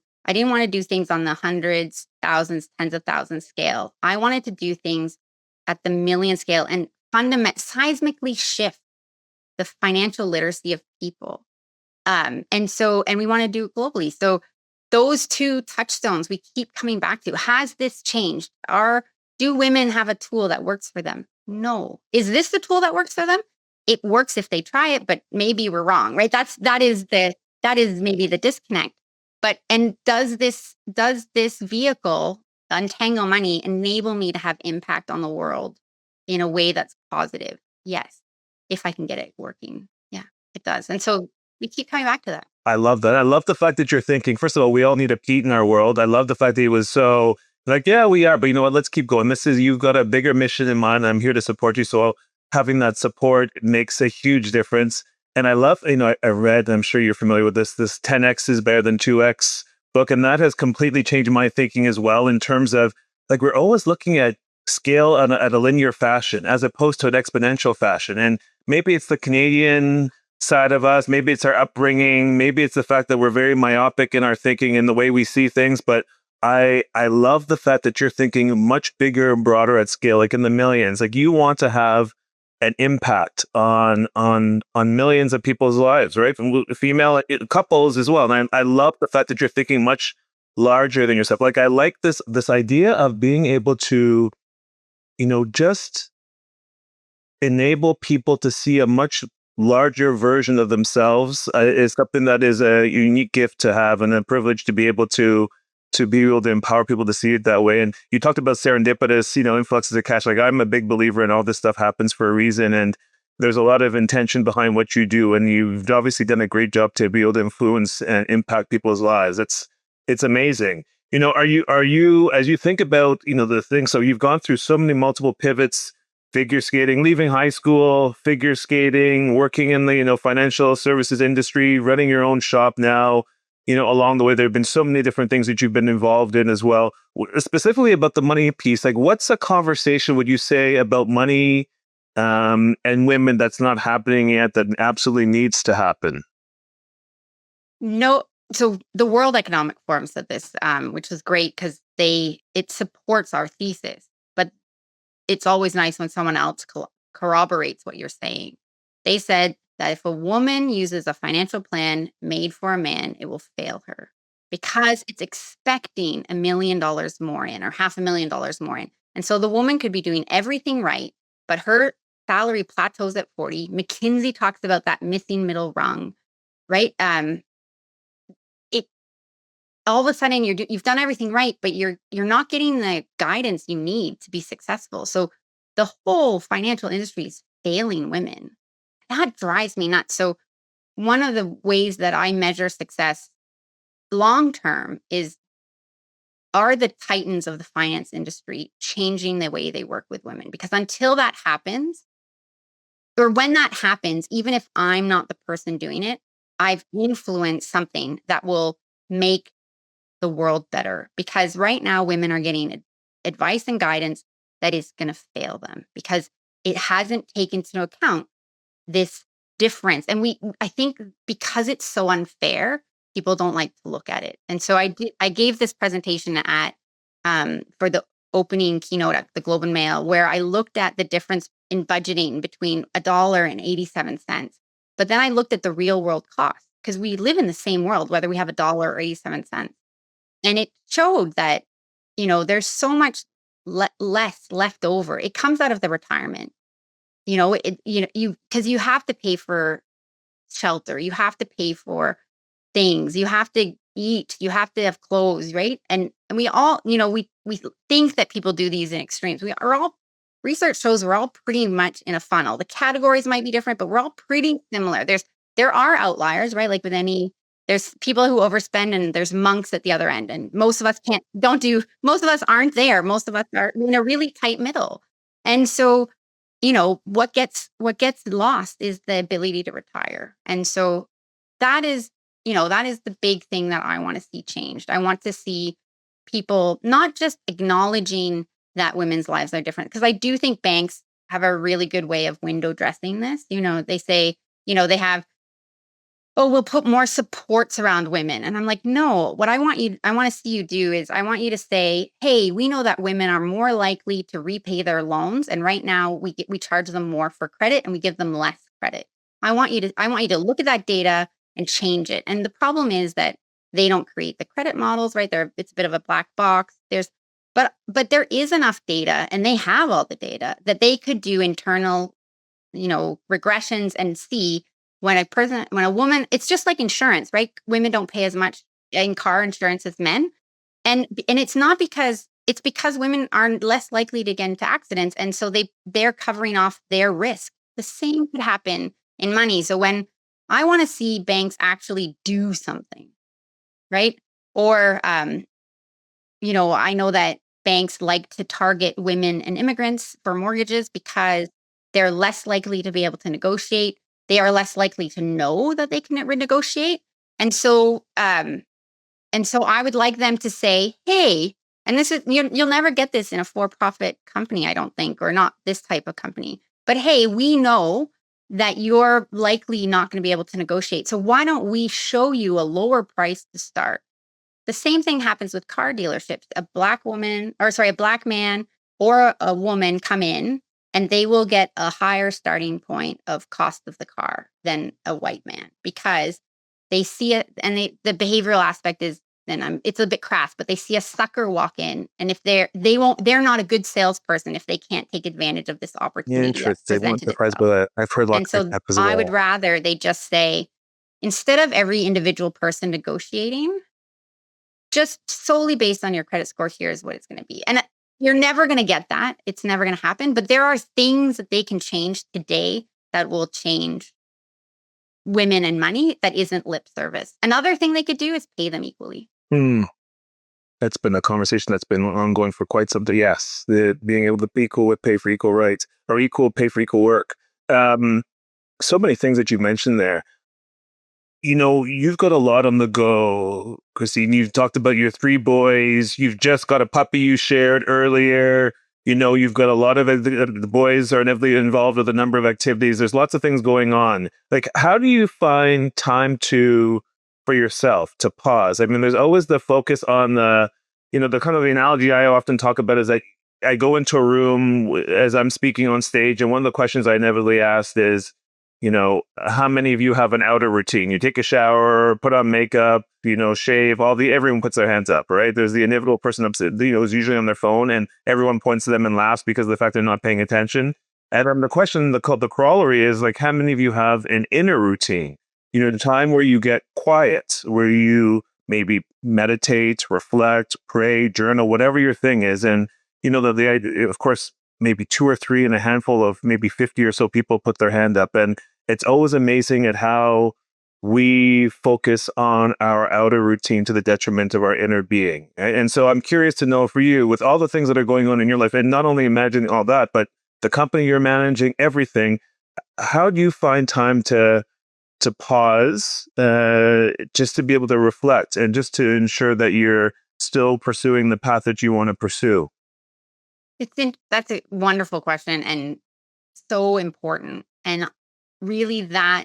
things on the hundreds, thousands, tens of thousands scale. I wanted to do things at the million scale and seismically shift the financial literacy of people. And we want to do it globally. So those two touchstones we keep coming back to. Has this changed? Do women have a tool that works for them? No. Is this the tool that works for them? It works if they try it, but maybe we're wrong, right? That is maybe the disconnect. And does this vehicle, Untangle Money, enable me to have impact on the world in a way that's positive? Yes. If I can get it working. Yeah, it does. And so we keep coming back to that. I love that. I love the fact that you're thinking, first of all, we all need a Pete in our world. I love the fact that he was so like, yeah, we are, but you know what? Let's keep going. You've got a bigger mission in mind. I'm here to support you. So having that support makes a huge difference. And I love, I read, I'm sure you're familiar with this 10X is better than 2X book. And that has completely changed my thinking as well in terms of like, we're always looking at scale at a linear fashion as opposed to an exponential fashion. And maybe it's the Canadian side of us. Maybe it's our upbringing. Maybe it's the fact that we're very myopic in our thinking and the way we see things. But I love the fact that you're thinking much bigger and broader at scale, like in the millions. Like you want to have an impact on millions of people's lives, right? From female couples as well. And I love the fact that you're thinking much larger than yourself. Like I like this idea of being able to, just enable people to see a much larger version of themselves is something that is a unique gift to have and a privilege to be able to empower people to see it that way. And you talked about serendipitous, influxes of cash. Like I'm a big believer in all this stuff happens for a reason. And there's a lot of intention behind what you do. And you've obviously done a great job to be able to influence and impact people's lives. It's amazing. Are you, as you think about, the thing, so you've gone through so many multiple pivots, figure skating, leaving high school, figure skating, working in the, financial services industry, running your own shop now, along the way, there have been so many different things that you've been involved in as well. Specifically about the money piece, like what's a conversation would you say about money and women that's not happening yet that absolutely needs to happen? No. So the World Economic Forum said this, which is great because it supports our thesis, but it's always nice when someone else corroborates what you're saying. They said that if a woman uses a financial plan made for a man, it will fail her because it's expecting $1 million more in or $500,000 more in. And so the woman could be doing everything right, but her salary plateaus at 40. McKinsey talks about that missing middle rung, right? It all of a sudden you've done everything right, but you're not getting the guidance you need to be successful. So the whole financial industry is failing women. That drives me nuts. So one of the ways that I measure success long term is are the titans of the finance industry changing the way they work with women? Because until that happens, or when that happens, even if I'm not the person doing it, I've influenced something that will make the world better. Because right now, women are getting advice and guidance that is going to fail them because it hasn't taken into account this difference. And I think because it's so unfair, people don't like to look at it. And so I gave this presentation at for the opening keynote at the Globe and Mail, where I looked at the difference in budgeting between $1.87. But then I looked at the real world cost because we live in the same world, whether we have $1 or 87 cents. And it showed that, there's so much less left over. It comes out of the retirement. Because you have to pay for shelter, you have to pay for things, you have to eat, you have to have clothes, right? And we all, we think that people do these in extremes. Research shows we're all pretty much in a funnel. The categories might be different, but we're all pretty similar. There are outliers, right? Like with there's people who overspend and there's monks at the other end. And most of us most of us aren't there. Most of us are in a really tight middle. And so, what gets lost is the ability to retire. And so that is the big thing that I want to see changed. I want to see people not just acknowledging that women's lives are different, because I do think banks have a really good way of window dressing this. They say, they have, oh, we'll put more supports around women. And I'm like, no, what I want to see you do is I want you to say, hey, we know that women are more likely to repay their loans. And right now we charge them more for credit and we give them less credit. I want you to look at that data and change it. And the problem is that they don't create the credit models, right? It's a bit of a black box. But there is enough data, and they have all the data that they could do internal, regressions and see when a woman, it's just like insurance, right? Women don't pay as much in car insurance as men. And it's because women are less likely to get into accidents. And so they're covering off their risk. The same could happen in money. So when I want to see banks actually do something, right? Or, I know that banks like to target women and immigrants for mortgages because they're less likely to be able to negotiate. They are less likely to know that they can renegotiate. And so I would like them to say, hey, and this is, you'll never get this in a for-profit company, I don't think, or not this type of company. But hey, we know that you're likely not going to be able to negotiate. So why don't we show you a lower price to start? The same thing happens with car dealerships. A black man or a woman come in and they will get a higher starting point of cost of the car than a white man because they see it. And the behavioral aspect is, and it's a bit crass, but they see a sucker walk in, and if they're not a good salesperson if they can't take advantage of this opportunity that's Interesting. I'm presented surprised by itself. that. I've heard lots And of so that as I would well. rather they just say, instead of every individual person negotiating, just solely based on your credit score, here's what it's going to be. And you're never going to get that. It's never going to happen. But there are things that they can change today that will change women and money that isn't lip service. Another thing they could do is pay them equally. That's been a conversation that's been ongoing for quite some time. Yes, being able to be equal with pay for equal rights, or equal pay for equal work. So many things that you mentioned there. You've got a lot on the go, Kristine. You've talked about your 3 boys. You've just got a puppy you shared earlier. You've got a lot of the boys are inevitably involved with a number of activities. There's lots of things going on. Like, how do you find time for yourself to pause? I mean, there's always the focus on the kind of the analogy I often talk about is that I go into a room as I'm speaking on stage, and one of the questions I inevitably ask is, how many of you have an outer routine? You take a shower, put on makeup, shave, everyone puts their hands up, right? There's the inevitable person upset, who's usually on their phone, and everyone points to them and laughs because of the fact they're not paying attention. And the question, the corollary is like, how many of you have an inner routine? The time where you get quiet, where you maybe meditate, reflect, pray, journal, whatever your thing is. And, the idea, of course, maybe 2 or 3 and a handful of maybe 50 or so people put their hand up. And it's always amazing at how we focus on our outer routine to the detriment of our inner being. And so I'm curious to know for you, with all the things that are going on in your life, and not only imagining all that, but the company you're managing, everything, how do you find time to pause, just to be able to reflect and just to ensure that you're still pursuing the path that you want to pursue? That's a wonderful question and so important. And really, that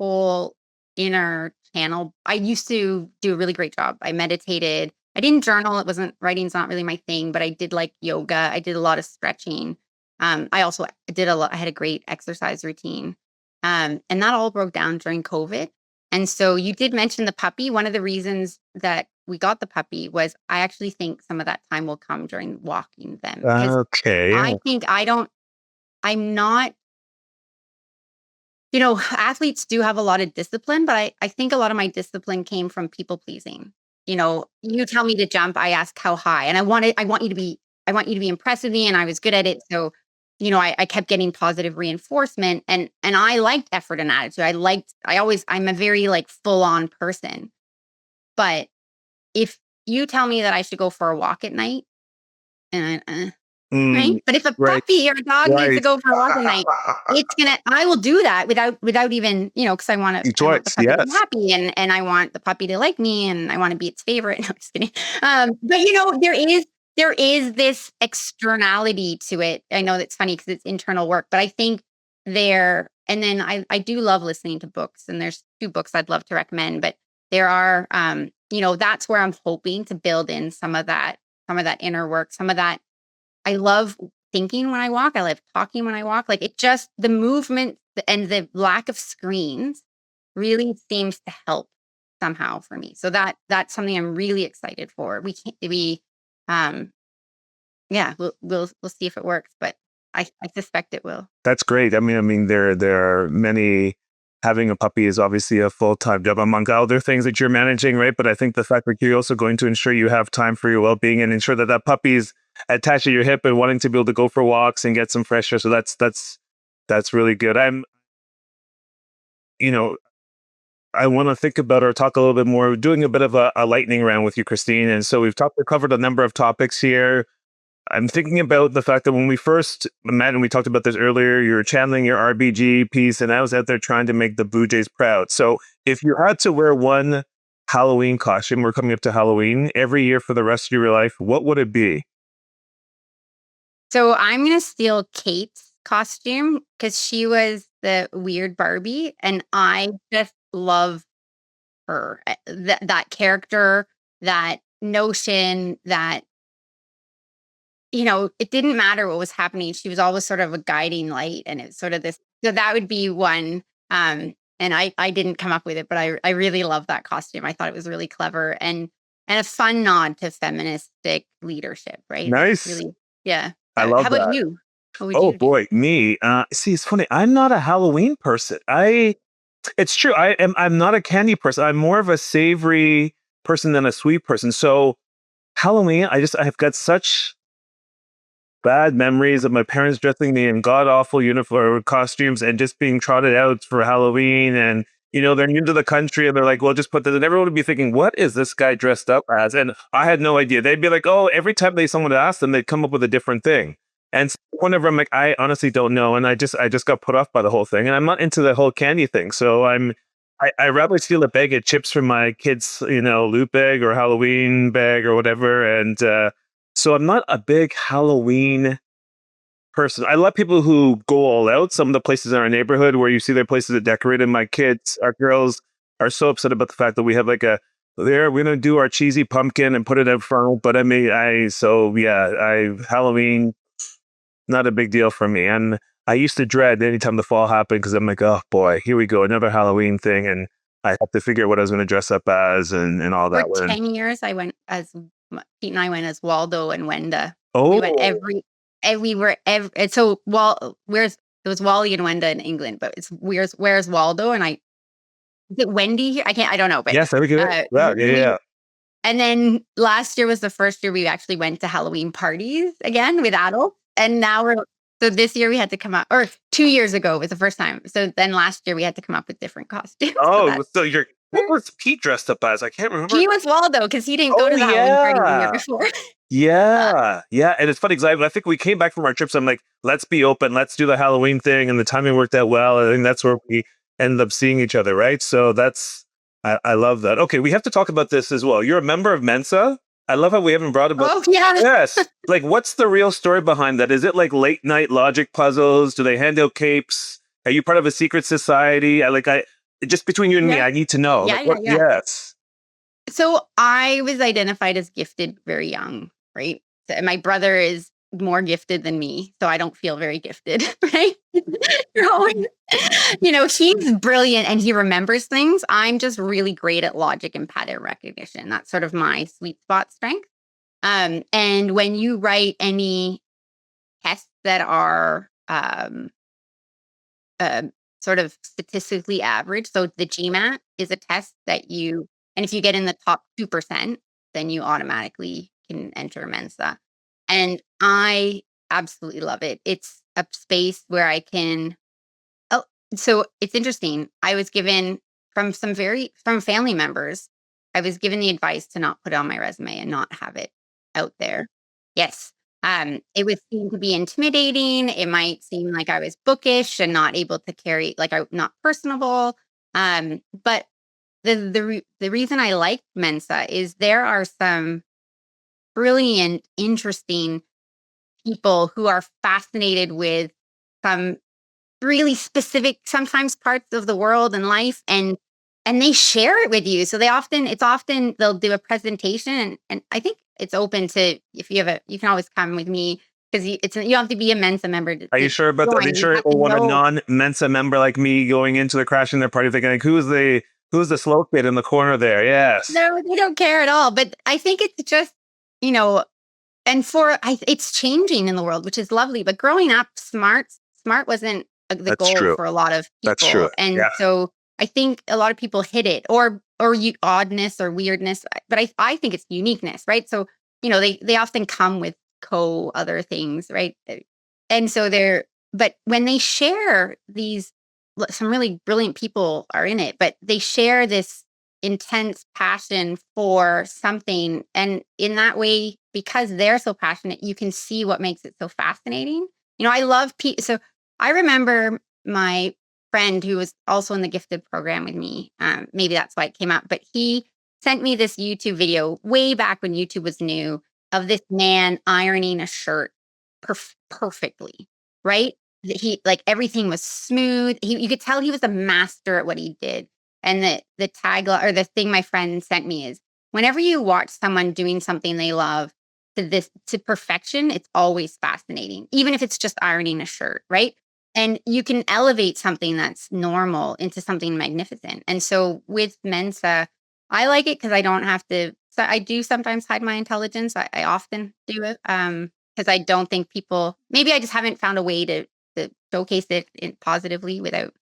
whole inner channel, I used to do a really great job. I meditated. I didn't journal. It wasn't Writing's not really my thing, but I did like yoga. I did a lot of stretching. I also did a lot. I had a great exercise routine. And that all broke down during COVID. And so you did mention the puppy. One of the reasons that we got the puppy was I actually think some of that time will come during walking them because Okay. I think I'm not, athletes do have a lot of discipline, but I think a lot of my discipline came from people pleasing. You tell me to jump, I ask how high, and I want you to be impressed with me, and I was good at it. So, I kept getting positive reinforcement, and I liked effort and attitude. I'm a very like full on person. But if you tell me that I should go for a walk at night, and right? Mm, But if a right. puppy or a dog needs to Right. go for a walk at night, I will do that without even, because I want the Twice. puppy to be Yes. happy and I want the puppy to like me and I want to be its favorite. No, just kidding. But there is this externality to it. I know that's funny because it's internal work, but I think and then I do love listening to books, and there's two books I'd love to recommend, but there are, that's where I'm hoping to build in some of that inner work, some of that. I love thinking when I walk. I love talking when I walk. Like the movement and the lack of screens really seems to help somehow for me. So that's something I'm really excited for. Um, yeah, we'll see if it works, but I suspect it will. That's great. I mean, there are many. Having a puppy is obviously a full-time job among other things that you're managing, right? But I think the fact that you're also going to ensure you have time for your well-being and ensure that that puppy is attached to your hip and wanting to be able to go for walks and get some fresh air. So that's really good. You know, I want to think about or talk a little bit more, doing a bit of a lightning round with you, Kristine. And so covered a number of topics here. I'm thinking about the fact that when we first met, and we talked about this earlier, you were channeling your RBG piece, and I was out there trying to make the Blue Jays proud. So if you had to wear one Halloween costume, we're coming up to Halloween, every year for the rest of your life, what would it be? So I'm gonna steal Kate's costume because she was the weird Barbie, and I just love her. That character, that notion, that it didn't matter what was happening. She was always sort of a guiding light, and it's sort of this. So that would be one. And I didn't come up with it, but I really love that costume. I thought it was really clever and a fun nod to feministic leadership. Right? Nice. Really, yeah. I How love about that. you? What would Oh you do? boy, me. See, it's funny. I'm not a Halloween person. It's true. I'm not a candy person. I'm more of a savory person than a sweet person. So Halloween, I've got such bad memories of my parents dressing me in god awful uniform costumes and just being trotted out for Halloween. And they're new to the country and they're like, "Well, just put this." And everyone would be thinking, "What is this guy dressed up as?" And I had no idea. They'd be like, "Oh," every time someone would ask them, they'd come up with a different thing. And so whenever I'm like, I honestly don't know, and I just got put off by the whole thing, and I'm not into the whole candy thing. So I rather steal a bag of chips from my kids, loot bag or Halloween bag or whatever. And so I'm not a big Halloween person. I love people who go all out. Some of the places in our neighborhood where you see their places that decorated. My kids, our girls, are so upset about the fact that we have we're gonna do our cheesy pumpkin and put it in front. But I mean, Halloween, not a big deal for me. And I used to dread anytime the fall happened because I'm like, oh boy, here we go, another Halloween thing, and I have to figure out what I was going to dress up as and all For that. 10 years, I went as Pete and I went as Waldo and Wenda. We went Oh, and we were and so where's it was Wally and Wenda in England, but where's Waldo and I is it Wendy here? I don't know, but yes, I would get it. Yeah, yeah, we yeah. and then last year was the first year we actually went to Halloween parties again with adults, and now So this year we had to come up, or 2 years ago was the first time. So then last year we had to come up with different costumes. So Oh, that's so you're what was Pete dressed up as? I can't remember. he was Waldo because he didn't go Oh to the Halloween party the year yeah. before. Yeah. Yeah. And it's funny because I think we came back from our trips. I'm like, let's be open. Let's do the Halloween thing. And the timing worked out well. I think that's where we ended up seeing each other. Right. So I love that. Okay. We have to talk about this as well. You're a member of Mensa. I love how we haven't brought about. Oh yeah. Yes. Like, what's the real story behind that? Is it like late night logic puzzles? Do they hand out capes? Are you part of a secret society? Just between you and me, Yeah. I need to know. Yeah, Like, yeah, what? yeah. Yes. So I was identified as gifted very young, right? And my brother is more gifted than me, so I don't feel very gifted, right? Growing- he's brilliant and he remembers things. I'm just really great at logic and pattern recognition. That's sort of my sweet spot strength. And when you write any tests that are uh, sort of statistically average, so the GMAT is a test and if you get in the top 2%, then you automatically can enter Mensa. And I absolutely love it. It's a space where I can. Oh, so it's interesting. I was given from family members, I was given the advice to not put it on my resume and not have it out there. Yes. It would seem to be intimidating. It might seem like I was bookish and not able to carry, like I'm not personable. But the reason I like Mensa is there are some brilliant, interesting people who are fascinated with some really specific sometimes parts of the world and life and they share it with you. So it's often they'll do a presentation and I think it's open to if you can always come with me because you don't have to be a Mensa member Are you to sure about that? Are join. you You sure have it will to want a know. non-Mensa member like me going into the crashing their party thinking, like, who's the slow kid in the corner there? Yes. No, they don't care at all. But I think it's just, you know, it's changing in the world, which is lovely. But growing up, smart wasn't the That's goal true. for a lot of That's true. people, and Yeah. so I think a lot of people hit it, or oddness or weirdness. But I think it's uniqueness, right? So they often come with other things, right? And so but when they share these, some really brilliant people are in it, but they share this intense passion for something. And in that way, because they're so passionate, you can see what makes it so fascinating. I love people. So I remember my friend who was also in the gifted program with me. Maybe that's why it came out, but he sent me this YouTube video way back when YouTube was new of this man ironing a shirt perfectly, right? He like everything was smooth. You could tell he was a master at what he did. And the tagline or the thing my friend sent me is whenever you watch someone doing something they love to perfection, it's always fascinating, even if it's just ironing a shirt, right? And you can elevate something that's normal into something magnificent. And so with Mensa, I like it because I don't have to. So I do sometimes hide my intelligence. I often do it because I don't think people. Maybe I just haven't found a way to showcase it positively without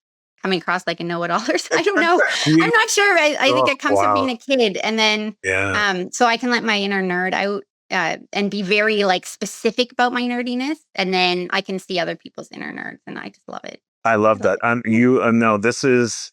coming across like a know-it-all or I don't know. I'm not sure. I think Oh, it comes from wow. being a kid. And then, Yeah. so I can let my inner nerd out and be very like specific about my nerdiness. And then I can see other people's inner nerds and I just love it. I love that. No, this is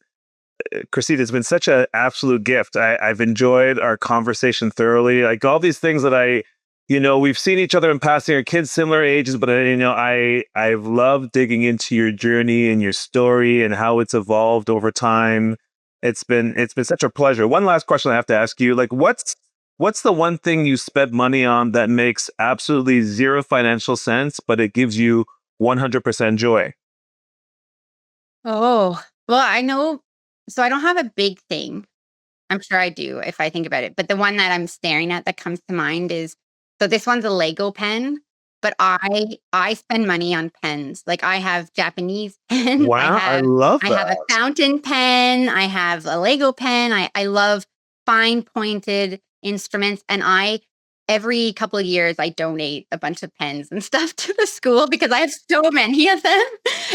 Christine, it's been such an absolute gift. I've enjoyed our conversation thoroughly. Like all these things that we've seen each other in passing, our kids similar ages, but I've loved digging into your journey and your story and how it's evolved over time. It's been such a pleasure. One last question I have to ask you, like what's the one thing you spent money on that makes absolutely zero financial sense, but it gives you 100% joy? Oh, well, I know. So I don't have a big thing. I'm sure I do if I think about it. But the one that I'm staring at that comes to mind is so this one's a Lego pen, but I spend money on pens. Like I have Japanese pen, Wow, I love I have a that. fountain pen, I have a Lego pen. I love fine pointed instruments and I every couple of years I donate a bunch of pens and stuff to the school because I have so many of them.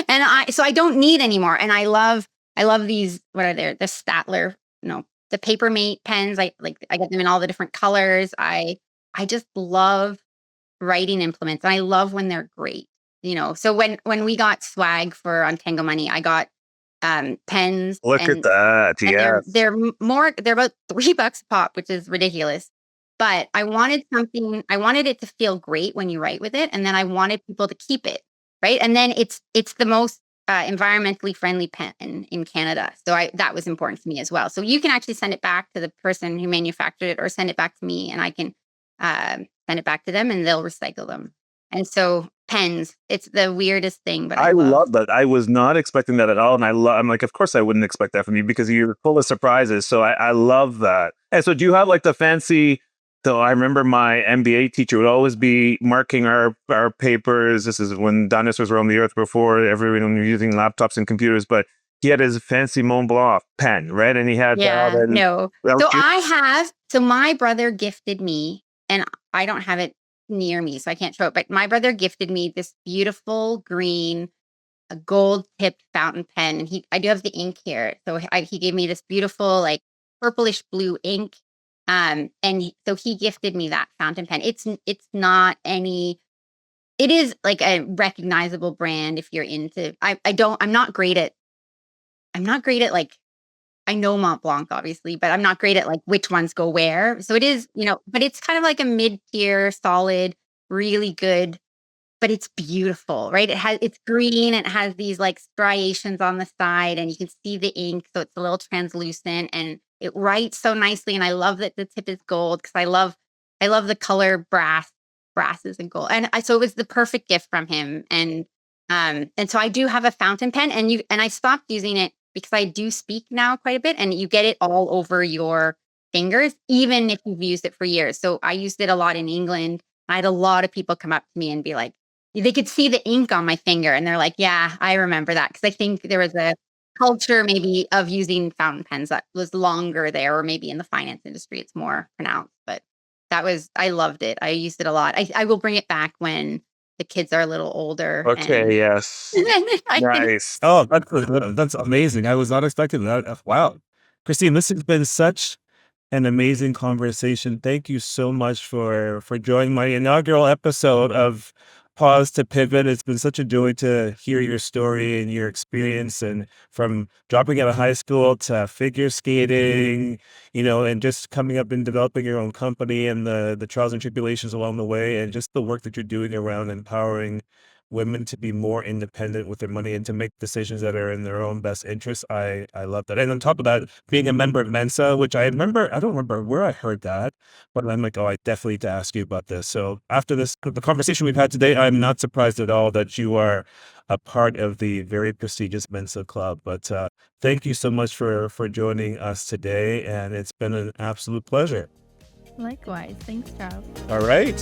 And I don't need anymore. And I love these, what are they? The Statler, no, the Paper Mate pens. I get them in all the different colors. I just love writing implements and I love when they're great. So when we got swag for Untangle Money, I got pens. Look at that. And Yes. they're about $3 a pop, which is ridiculous. But I wanted it to feel great when you write with it, and then I wanted people to keep it, right? And then it's the most environmentally friendly pen in Canada. So that was important to me as well. So you can actually send it back to the person who manufactured it, or send it back to me, and I can send it back to them, and they'll recycle them. And so pens, it's the weirdest thing, but I love that. I was not expecting that at all. And I'm like, of course I wouldn't expect that from you, because you're full of surprises. So I love that. And so do you have like the fancy, so I remember my MBA teacher would always be marking our papers. This is when dinosaurs were on the earth, before everyone was using laptops and computers, but he had his fancy Mont Blanc pen, right? And he had that. No. So my brother gifted me, and I don't have it near me, so I can't show it, but my brother gifted me this beautiful green, a gold tipped fountain pen. And I do have the ink here. So he gave me this beautiful, like purplish blue ink. So he gifted me that fountain pen. It's not any, it is like a recognizable brand if you're into, I'm not great at like, I know Mont Blanc obviously, but I'm not great at like which ones go where. So it is, but it's kind of like a mid-tier, solid, really good, but it's beautiful, right? It's green, and it has these like striations on the side, and you can see the ink. So it's a little translucent, and it writes so nicely. And I love that the tip is gold, because I love the color brasses and gold. And so it was the perfect gift from him. And so I do have a fountain pen, and I stopped using it because I do speak now quite a bit, and you get it all over your fingers, even if you've used it for years. So I used it a lot in England. I had a lot of people come up to me and be like, they could see the ink on my finger, and they're like, yeah, I remember that. Because I think there was a culture maybe of using fountain pens that was longer there, or maybe in the finance industry, it's more pronounced. But I loved it. I used it a lot. I will bring it back when the kids are a little older. Okay, yes. Nice. Oh, that's amazing. I was not expecting that. Wow. Kristine, this has been such an amazing conversation. Thank you so much for joining my inaugural episode of Pause to Pivot. It's been such a joy to hear your story and your experience, and from dropping out of high school to figure skating, and just coming up and developing your own company, and the trials and tribulations along the way, and just the work that you're doing around empowering women to be more independent with their money and to make decisions that are in their own best interest. I love that. And on top of that, being a member of Mensa, which I don't remember where I heard that, but I'm like, oh, I definitely need to ask you about this. So after the conversation we've had today, I'm not surprised at all that you are a part of the very prestigious Mensa Club. But thank you so much for joining us today. And it's been an absolute pleasure. Likewise. Thanks, Charles. All right.